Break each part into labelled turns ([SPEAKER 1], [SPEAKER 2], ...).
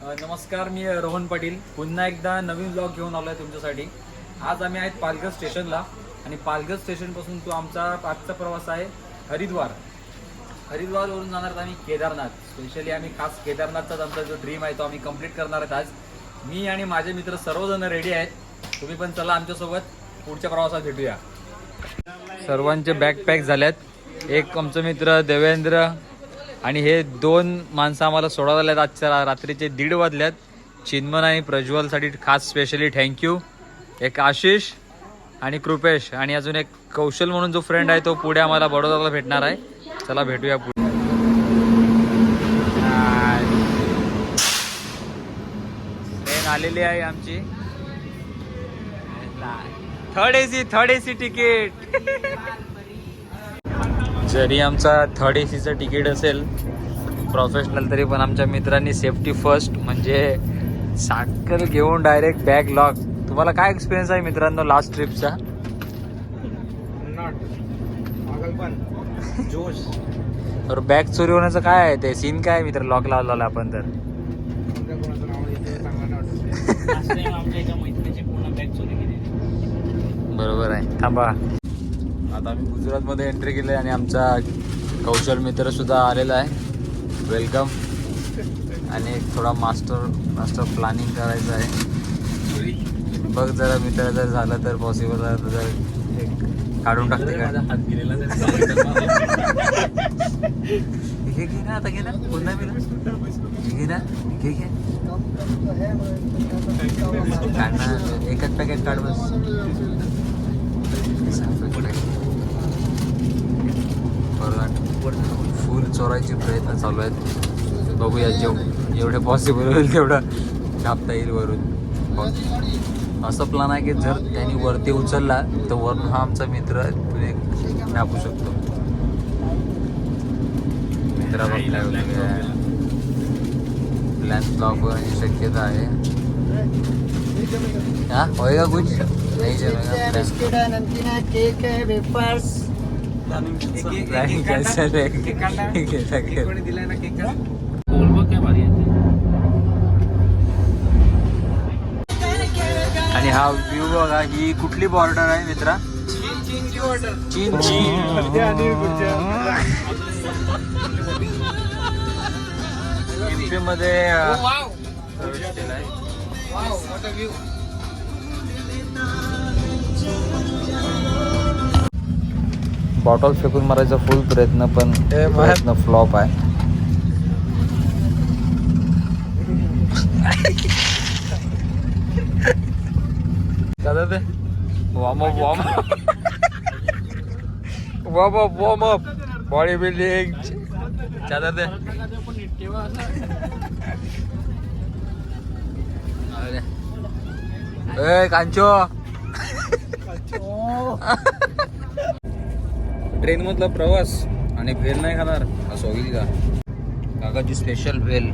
[SPEAKER 1] नमस्कार, मी रोहन पाटील पुन्हा एकदा नवीन ब्लॉग घेऊन आलो आहे तुमच्यासाठी. आज आम्ही आहेत पालघर स्टेशनला आणि पालघर स्टेशनपासून तो आमचा आजचा प्रवास आहे हरिद्वारवरून जाणार आहोत आम्ही केदारनाथ. स्पेशली आम्ही खास केदारनाथचाच आमचा जो ड्रीम आहे तो आम्ही कंप्लीट करणार आहेत. आज मी आणि माझे मित्र सर्वजण रेडी आहेत. तुम्ही पण चला आमच्यासोबत, पुढच्या प्रवासात भेटूया. सर्वांचे बॅकपॅक झाल्यात. एक आमचा मित्र देवेंद्र आणि हे दोन माणसं आम्हाला सोडायला आल्यात. आजच्या रात्रीचे 1:30 वाजल्यात. चिन्मन आणि प्रज्वलसाठी खास स्पेशली थँक्यू. एक आशिष आणि कृपेश आणि अजून एक कौशल म्हणून जो फ्रेंड आहे तो पुढे आम्हाला बडोद्याला भेटणार आहे. चला भेटूया पुढे. ट्रेन आलेली आहे आमची. Third AC ticket. जरी आमचा थर्ड एसीचं तिकीट असेल प्रोफेशनल तरी पण आमच्या मित्रांनी सेफ्टी फर्स्ट म्हणजे सायकल घेऊन डायरेक्ट बॅग लॉक. तुम्हाला काय एक्सपिरियन्स आहे मित्रांनो लास्ट ट्रिपचा? जोश. तर बॅग चोरी होण्याचं काय आहे ते सीन काय मित्र? लॉक लावला आपण तर बरोबर आहे. थांबा, आता आम्ही गुजरातमध्ये एंट्री केली आणि आमचा कौशल मित्र सुद्धा आलेला आहे. वेलकम. आणि एक थोडा मास्टर प्लॅनिंग करायचं आहे. बघ जरा मित्र जर झालं तर पॉसिबल झालं तर जर एक काढून टाकते का? हात गेलेला घे घे ना, आता घे ना, पुन्हा मी घे ना, घे घे काढ ना, एकच पॅकेट काढ बस. फुल चोरायचे प्रयत्न चालू आहेत. बघूया जेवढे पॉसिबल होईल तेवढं कापता येईल वरून. असं प्लॅन आहे की जर त्यांनी वरती उचलला तर वरून हा आमचा मित्र कापू शकतो. मित्रा प्लॅन फ्लॉप होण्याची शक्यता आहे. हा होय का कुछ नाही जमेगा.
[SPEAKER 2] बिस्किट है, नमकीन है, केक है, वेफर्स.
[SPEAKER 1] आणि हा व्ह्यू बघा. ही कुठली बॉर्डर आहे मित्रा? चीनची. एमपी मध्ये प्रवेश केलाय. बॉटल फेकून मारायचा फुल प्रयत्न पण प्रयत्न फ्लॉप आहे. दादा वॉर्म अप बॉडी बिल्डिंग दादा दे. ए कांचो. ट्रेन मधला प्रवास आणि भेल नाही खाणार असं होईल का? काकाची स्पेशल भेल.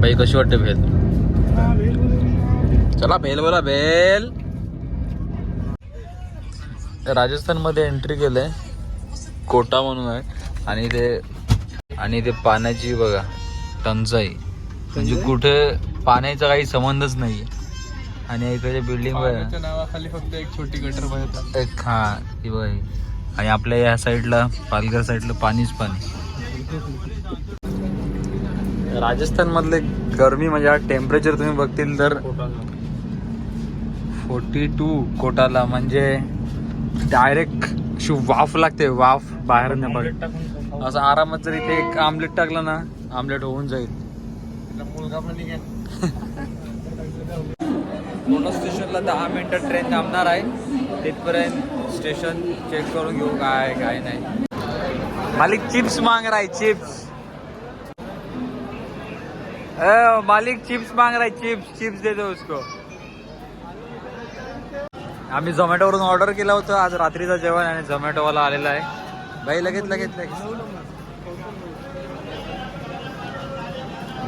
[SPEAKER 1] बाई कशी वाटते भेल? चला भेल बोला भेल. राजस्थान मध्ये एंट्री केलंय. कोटा म्हणून आहे आणि ते पाण्याची बघा टंचाई म्हणजे कुठे पाण्याचा काही संबंधच नाहीये. आणि इकडे बिल्डिंग
[SPEAKER 3] नावाखाली फक्त एक छोटी गटर पाहिजे
[SPEAKER 1] एक. हा ती बघ. आणि आपल्या या साईडला पालघर साईडला पाणीच पाणी. राजस्थान मधले गरमी म्हणजे टेम्परेचर तुम्ही बघतील तर 42 कोटाला म्हणजे डायरेक्ट वाफ लागते. वाफ बाहेर नाही बघ. असं आरामात जर इथे एक आमलेट टाकलं ना आमलेट होऊन जाईल.
[SPEAKER 3] मुलगा पण
[SPEAKER 1] कोटा स्टेशनला 10 मिनिटं ट्रेन थांबणार आहे. तिथपर्यंत स्टेशन चेक करून घेऊ काय नाही. मालिक चिप्स मांग रहा है चिप्स. मालिक चिप्स मांग रहा है चिप्स दे दो उसको. आम्ही झोमॅटोवरून ऑर्डर केलं होतं आज रात्रीचं जेवण आणि झोमॅटोवाला आलेला आहे. बाई लगेच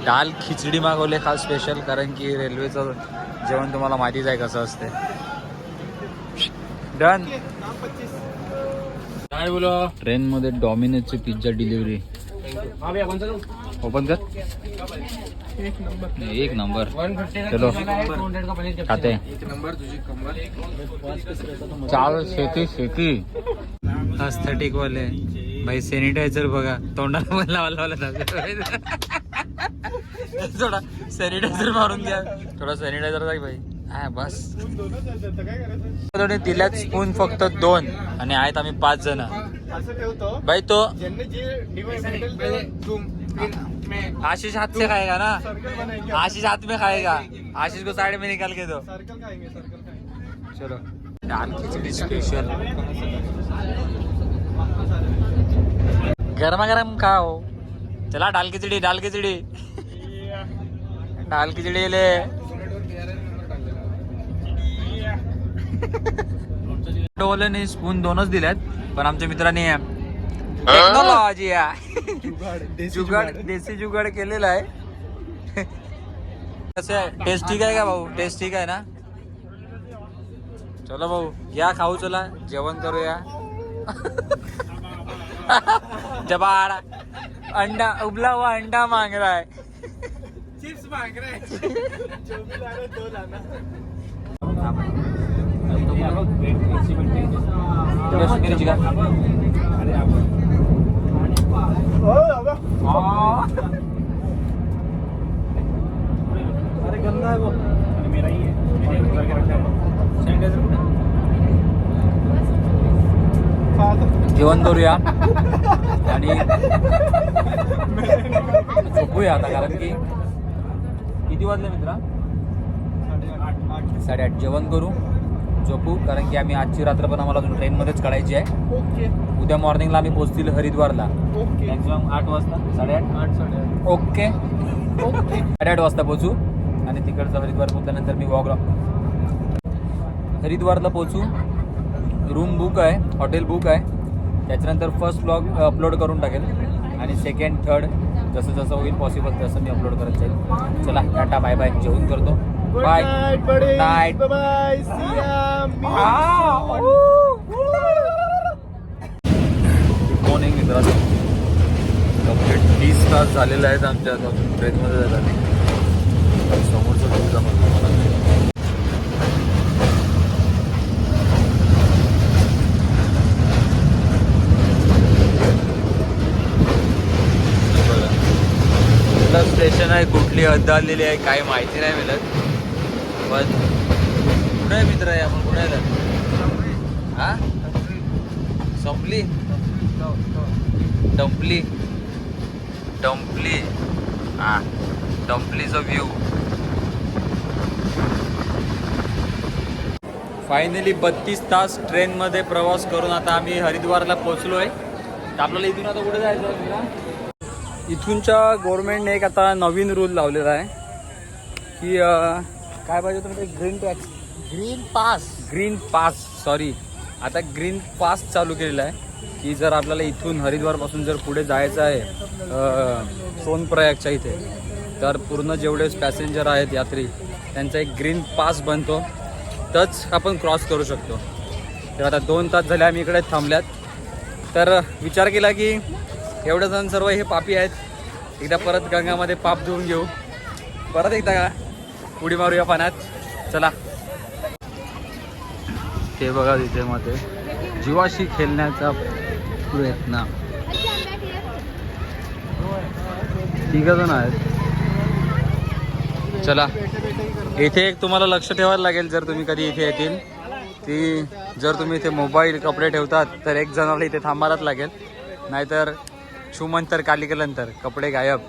[SPEAKER 1] दाल खिचडी मागवले खास स्पेशल. कारण की रेल्वेचं जेवण तुम्हाला माहितीच आहे कसं असते. डन.
[SPEAKER 3] काय बोला.
[SPEAKER 1] ट्रेन मध्ये डॉमिनोजची पिझ्झा डिलिव्हरी. ओपन कर. एक नंबर. चलो खाते.
[SPEAKER 3] एक नंबर तुझी कंबर.
[SPEAKER 1] चाल शेती अस्थेटिक वाले भाई. सॅनिटायझर बघा तोंडाला पण लावायला थोडा सॅनिटायझर मारून घ्या. थोडा सॅनिटायझर जाई भाई. हा बस. दिल्यात स्पून फक्त 2 आणि आहेत आम्ही 5 जण
[SPEAKER 3] असं ठेवतो
[SPEAKER 1] भाई. तो
[SPEAKER 3] ज्यांनी जे डिवाइस भेटेल ते तुम
[SPEAKER 1] आशीष हाथ से खाएगा ना.
[SPEAKER 3] सर्कल बनाएंगे.
[SPEAKER 1] आशीष हाथ में खाएगा. आशीष को साइड में निकाल के दो.
[SPEAKER 3] सर्कल खाएंगे.
[SPEAKER 1] चलो दाल खिचड़ी स्पेशल गरमा गरम खाओ. चला दाल खिचड़ी दाल खिचड़ी दाल खिचड़ी ले. डोलेने स्पून 2च दिल्यात पण आमच्या मित्राने टेक्नॉलॉजी जुगाड देसी जुगाड केलेला आहे. कसं आहे टेस्ट ठीक आहे का भाऊ. टेस्ट ठीक आहे ना. चलो भाऊ या खाऊ. चला जेवण करूया. जबाड अंडा उबला हुआ अंडा मांग रहा है.
[SPEAKER 3] चिप्स मांग रहे हैं. जो भी ला रहे दो लाना.
[SPEAKER 1] मिरची का
[SPEAKER 3] अरे गंदा है वो. मेरा ही है. सैनिटाइजर
[SPEAKER 1] जेवण करूया आणि झोपूया आता. कारण की किती वाजले मित्रा. 8:30. जेवण करू झोपू. कारण की आम्ही आजची रात्र पण आम्हाला अजून ट्रेनमध्येच काढायची आहे.
[SPEAKER 3] ओके
[SPEAKER 1] उद्या मॉर्निंगला आम्ही पोहोचतील हरिद्वारला.
[SPEAKER 3] ओके.
[SPEAKER 1] मॅक्झिमम 8 वाजता. 8:30. ओके. 8:30 वाजता पोहोचू आणि तिकडचं हरिद्वार पोहोचल्यानंतर मी हरिद्वारला पोहोचू. रूम बुक आहे. हॉटेल बुक आहे. त्याच्यानंतर फर्स्ट व्लॉग अपलोड करून टाकेल आणि सेकंड थर्ड जसं जसं होईल पॉसिबल तसं मी अपलोड करत जाईल. चला टाटा बाय बाय. जेवण करतो. Bye night.
[SPEAKER 3] Bye. See you.
[SPEAKER 1] Good morning मित्रांनो. कंप्लीट 30 तास झालेले आहेत आमच्या अजून ट्रेनमध्ये जायला. समोरचं दूर जमलं मला. स्टेशन आहे. कुठली हद्द आलेली आहे काही माहिती नाही मिळत. पण कुठे आहे मित्र आहे. आपण कुठे आहे. हा संपली डंपली डंपली. हा डंपलीचा व्ह्यू. फायनली 32 तास ट्रेनमध्ये प्रवास करून आता आम्ही हरिद्वारला पोहोचलो आहे. तर आपल्याला इथून आता कुठे जायचं आहे. इथूनच्या गव्हर्नमेंटने एक आता नवीन रूल लावलेला आहे की काय पाहिजे तुम्ही ग्रीन पास सॉरी आता ग्रीन पास चालू केलेला आहे की जर आपल्याला इथून हरिद्वारपासून जर पुढे जायचं आहे सोनप्रयागच्या इथे तर पूर्ण जेवढे पॅसेंजर आहेत यात्री त्यांचा एक ग्रीन पास बनतो तरच आपण क्रॉस करू शकतो. तर आता 2 तास झाले आम्ही इकडे थांबल्यात. तर विचार केला की एवढे जण सर्व हे पापी आहेत. एकदा परत गंगामध्ये पाप धुवून घेऊ. परत एकदा उडी मारूया पाण्यात. चला. ते बघा तिथे मध्ये जीवाशी खेळण्याचा प्रयत्न. 3 जण आहेत. चला. इथे एक तुम्हाला लक्ष ठेवायला लागेल जर तुम्ही कधी इथे येतील की जर तुम्ही इथे मोबाईल कपडे ठेवतात तर एक जणाला इथे थांबायलाच लागेल. नाहीतर छुमंतर कालिकलंतर कपडे गायब.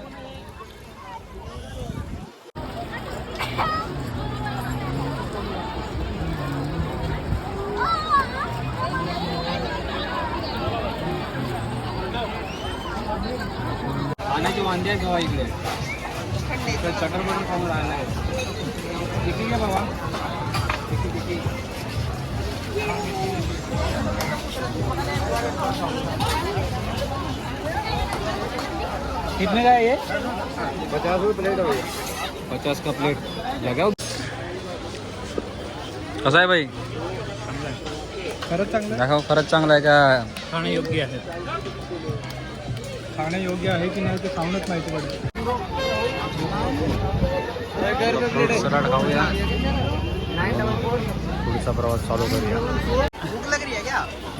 [SPEAKER 1] पाण्याची वांदी आहे केव्हा इकडे चटर बटर खाऊन राहिला आहे. किती घ्या बाबा. किती कितने का है ये
[SPEAKER 3] 50 रुपये प्लेट हो.
[SPEAKER 1] 50 का प्लेट लगाओ. कसा आहे भाई.
[SPEAKER 3] खरंच चांगलं
[SPEAKER 1] दाखव. खरंच चांगलं आहे का.
[SPEAKER 3] खाणं योग्य आहे. खाण्यायोग्य आहे की नाही ते खाऊनच माहिती पडते.
[SPEAKER 1] फ्रूट सलाड खाऊया, पुढचा प्रवास चालू करूया.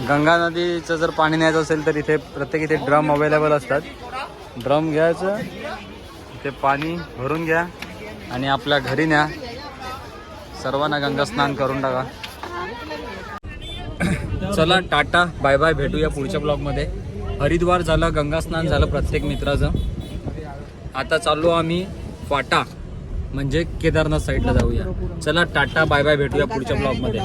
[SPEAKER 1] गंगा नदीचं जर पाणी न्यायचं असेल तर इथे प्रत्येक इथे ड्रम अवेलेबल असतात. ड्रम घ्यायचं, ते पाणी भरून घ्या आणि आपल्या घरी न्या. सर्वांना गंगा स्नान करून टाका. चला टाटा बाय बाय, भेटूया पुढच्या ब्लॉगमध्ये. हरिद्वार झालं, गंगा स्नान झालं प्रत्येक मित्राचं. आता चाललो आम्ही फाटा म्हणजे केदारनाथ साईडला जाऊया. चला टाटा बाय बाय, भेटूया पुढच्या ब्लॉगमध्ये.